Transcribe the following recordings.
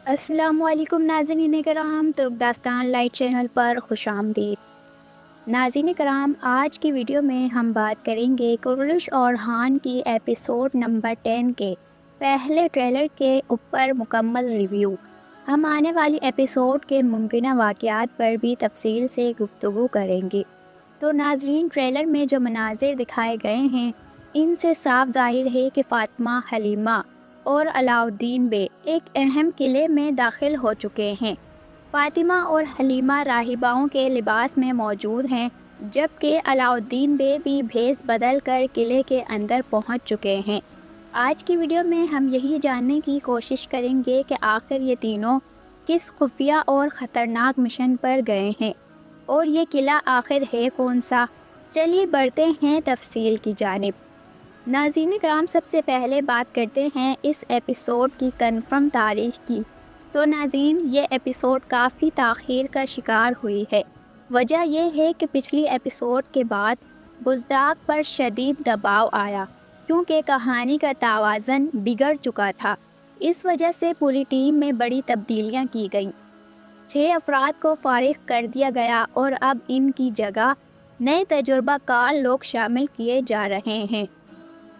अस्सलाम वालेकुम नाज़रीन कराम, तुर्क दास्तान लाइट चैनल पर खुश आमदीद। नाज़रीन कराम, आज की वीडियो में हम बात करेंगे कुरलिश और हान की एपिसोड नंबर 10 के पहले ट्रेलर के ऊपर मुकम्मल रिव्यू। हम आने वाली एपिसोड के मुमकिन वाक़यात पर भी तफसील से गुफ्तगू करेंगे। तो नाज़रीन, ट्रेलर में जो मनाज़िर दिखाए गए हैं, इनसे साफ ज़ाहिर है कि फ़ातिमा, हलीमा और अलाउद्दीन बे एक अहम किले में दाखिल हो चुके हैं। फ़ातिमा और हलीमा राहिबाओं के लिबास में मौजूद हैं, जबकि अलाउद्दीन बे भी भेस बदल कर किले के अंदर पहुंच चुके हैं। आज की वीडियो में हम यही जानने की कोशिश करेंगे कि आखिर ये तीनों किस खुफिया और ख़तरनाक मिशन पर गए हैं और ये किला आखिर है कौन सा। चलिए बढ़ते हैं तफसील की जानिब। नाज़रीन कराम, सबसे पहले बात करते हैं इस एपिसोड की कंफर्म तारीख की। तो नाज़रीन, ये एपिसोड काफ़ी ताख़ीर का शिकार हुई है। वजह यह है कि पिछली एपिसोड के बाद बुज़दाग पर शदीद दबाव आया, क्योंकि कहानी का तवाज़ुन बिगड़ चुका था। इस वजह से पूरी टीम में बड़ी तब्दीलियाँ की गईं। 6 अफराद को फारिग कर दिया गया और अब इनकी जगह नए तजुर्बाकार लोग शामिल किए जा रहे हैं।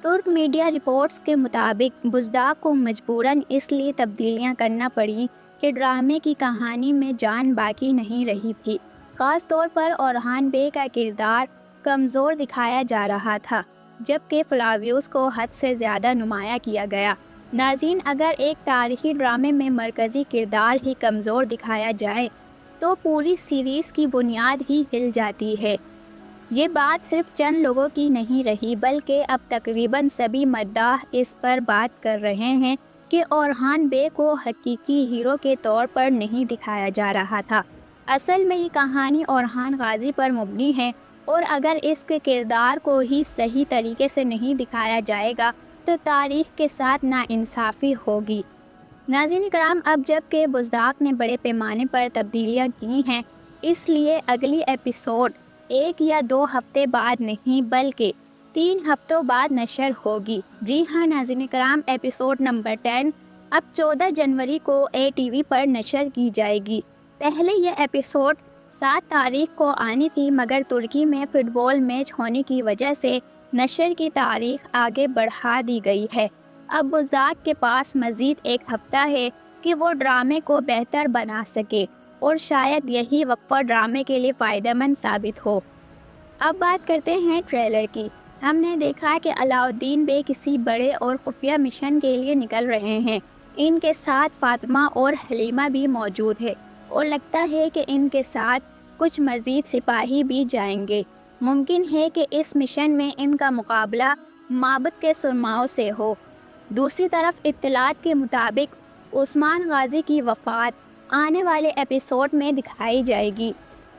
तुर्क मीडिया रिपोर्ट्स के मुताबिक बुज़दाग को मजबूरन इसलिए तब्दीलियां करना पड़ी कि ड्रामे की कहानी में जान बाकी नहीं रही थी। ख़ास तौर पर ओरहान बे का किरदार कमज़ोर दिखाया जा रहा था, जबकि फ्लावियस को हद से ज़्यादा नुमाया किया गया। नाज़रीन, अगर एक तारीखी ड्रामे में मरकज़ी किरदार ही कमज़ोर दिखाया जाए तो पूरी सीरीज़ की बुनियाद ही हिल जाती है। ये बात सिर्फ चंद लोगों की नहीं रही, बल्कि अब तकरीबन सभी मद्दाह इस पर बात कर रहे हैं कि ओरहान बे को हकीकी हीरो के तौर पर नहीं दिखाया जा रहा था। असल में ये कहानी ओरहान गाजी पर मुबनी है, और अगर इसके किरदार को ही सही तरीके से नहीं दिखाया जाएगा तो तारीख के साथ नाइंसाफ़ी होगी। नाज़रीन कराम, अब जबकि बुज़दाग ने बड़े पैमाने पर तब्दीलियाँ की हैं, इसलिए अगली एपिसोड 1 या 2 हफ्ते बाद नहीं बल्कि 3 हफ्तों बाद नशर होगी। जी हाँ नाज़रीन कराम, एपिसोड नंबर 10 अब 14 जनवरी को ATV पर नशर की जाएगी। पहले यह एपिसोड 7 तारीख को आनी थी, मगर तुर्की में फ़ुटबॉल मैच होने की वजह से नशर की तारीख आगे बढ़ा दी गई है। अब बुज़दाग के पास मज़ीद 1 हफ्ता है कि वो ड्रामे को बेहतर बना सके, और शायद यही वक्फा ड्रामे के लिए फ़ायदेमंद साबित हो। अब बात करते हैं ट्रेलर की। हमने देखा कि अलाउद्दीन बे किसी बड़े और खुफिया मिशन के लिए निकल रहे हैं। इनके साथ फ़ातिमा और हलीमा भी मौजूद है, और लगता है कि इनके साथ कुछ मज़ीद सिपाही भी जाएंगे। मुमकिन है कि इस मिशन में इनका मुकाबला माबद के सुरमाओं से हो। दूसरी तरफ इत्तलात के मुताबिक उस्मान गाजी की वफ़ात आने वाले एपिसोड में दिखाई जाएगी।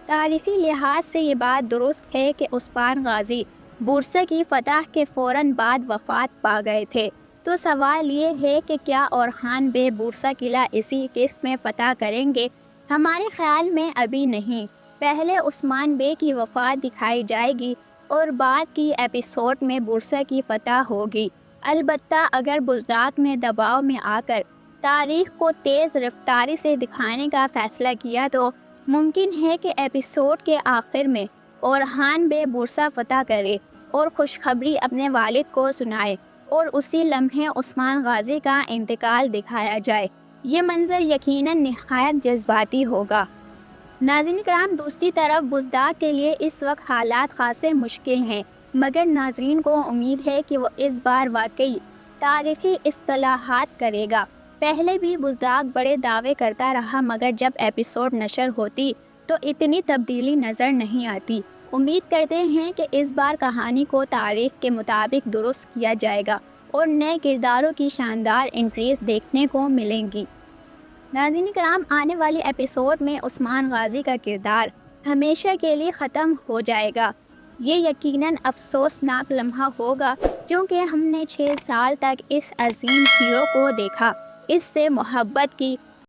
तारीख़ी लिहाज से ये बात दुरुस्त है कि उस्मान गाजी बुरसा की फ़तह के फ़ौरन बाद वफ़ात पा गए थे। तो सवाल ये है कि क्या ओरहान बे बुरसा किला इसी किस्त में फ़तह करेंगे? हमारे ख़्याल में अभी नहीं। पहले उस्मान बे की वफ़ात दिखाई जाएगी और बाद की एपिसोड में बुरसा की फ़तह होगी। अलबत्ता अगर बुज़दाग ने दबाव में आकर तारीख को तेज़ रफ्तारी से दिखाने का फ़ैसला किया तो मुमकिन है कि एपिसोड के आखिर में ओरहान बे बुरसा फ़तह करे और खुशखबरी अपने वालिद को सुनाए, और उसी लम्हे उस्मान गाजी का इंतकाल दिखाया जाए। ये मंज़र यकीनन निहायत जज्बाती होगा। नाज़रीन कराम, दूसरी तरफ बुज़दाग के लिए इस वक्त हालात खासे मुश्किल हैं, मगर नाज़रीन को उम्मीद है कि वो इस बार वाकई तारीख़ी इस्तिलाहात करेगा। पहले भी बुज़दाग बड़े दावे करता रहा, मगर जब एपिसोड नशर होती तो इतनी तब्दीली नज़र नहीं आती। उम्मीद करते हैं कि इस बार कहानी को तारीख के मुताबिक दुरुस्त किया जाएगा और नए किरदारों की शानदार एंट्रीज देखने को मिलेंगी। नाज़रीन कराम, आने वाली एपिसोड में उस्मान गाजी का किरदार हमेशा के लिए ख़त्म हो जाएगा। ये यकीनन अफसोसनाक लम्हा होगा, क्योंकि हमने 6 साल तक इस अजीम हीरो को देखा, इससे मोहब्बत की